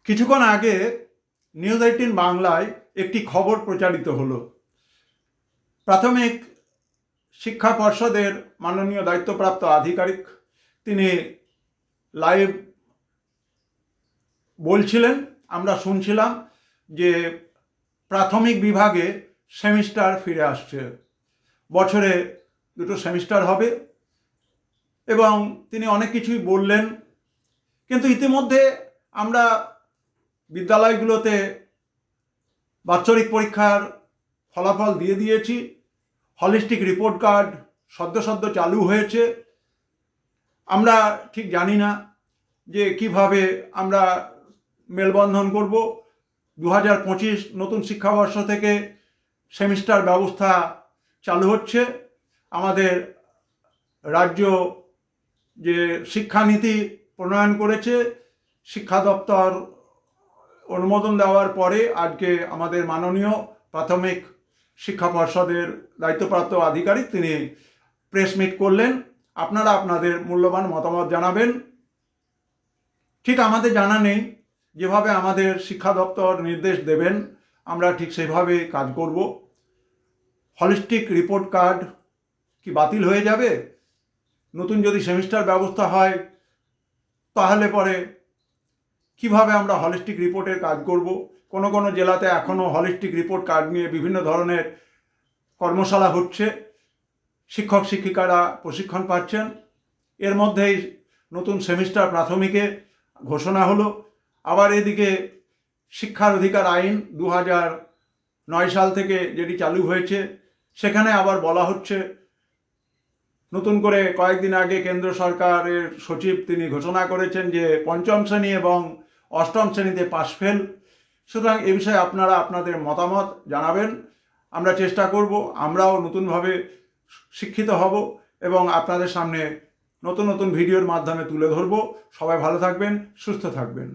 কিছুক্ষণ আগে নিউজ 18 বাংলায় একটি খবর প্রচারিত হলো। প্রাথমিক শিক্ষা পর্ষদের মাননীয় দায়িত্বপ্রাপ্ত আধিকারিক তিনি লাইভ বলছিলেন, আমরা শুনছিলাম যে প্রাথমিক বিভাগে সেমিস্টার ফিরে আসছে, বছরে 2টো সেমিস্টার হবে এবং তিনি অনেক কিছুই বললেন। কিন্তু ইতিমধ্যে আমরা বিদ্যালয়গুলোতে বাৎসরিক পরীক্ষার ফলাফল দিয়ে দিয়েছি। হলিস্টিক রিপোর্ট কার্ড সদ্য চালু হয়েছে। আমরা ঠিক জানি না যে কিভাবে আমরা মেলবন্ধন করব। 2025 নতুন শিক্ষাবর্ষ থেকে সেমিস্টার ব্যবস্থা চালু হচ্ছে। আমাদের রাজ্য যে শিক্ষানীতি প্রণয়ন করেছে, শিক্ষা দপ্তর অনুমোদন দেওয়ার পরে আজকে আমাদের মাননীয় প্রাথমিক শিক্ষা পর্ষদের দায়িত্বপ্রাপ্ত আধিকারিক তিনি প্রেস মিট করলেন। আপনারা আপনাদের মূল্যবান মতামত জানাবেন। ঠিক আমাদের জানা নেই, যেভাবে আমাদের শিক্ষা দপ্তর নির্দেশ দেবেন আমরা ঠিক সেভাবে কাজ করব। হলিস্টিক রিপোর্ট কার্ড কি বাতিল হয়ে যাবে? নতুন যদি সেমিস্টার ব্যবস্থা হয় তাহলে পরে কিভাবে আমরা হলিস্টিক রিপোর্টের কাজ করব? কোনো জেলাতে এখনও হলিস্টিক রিপোর্ট কার্ড নিয়ে বিভিন্ন ধরনের কর্মশালা হচ্ছে, শিক্ষক শিক্ষিকারা প্রশিক্ষণ পাচ্ছেন। এর মধ্যেই নতুন সেমিস্টার প্রাথমিকে ঘোষণা হলো। আবার এদিকে শিক্ষার অধিকার আইন 2009 সাল থেকে যেটি চালু হয়েছে, সেখানে আবার বলা হচ্ছে, নতুন করে কয়েকদিন আগে কেন্দ্র সরকারের সচিব তিনি ঘোষণা করেছেন যে পঞ্চম শ্রেণী এবং অষ্টম শ্রেণীতে পাস ফেল। সুতরাং এ বিষয়ে আপনারা আপনাদের মতামত জানাবেন। আমরা চেষ্টা করব আমরাও নতুনভাবে শিক্ষিত হব এবং আপনাদের সামনে নতুন ভিডিওর মাধ্যমে তুলে ধরব। সবাই ভালো থাকবেন, সুস্থ থাকবেন।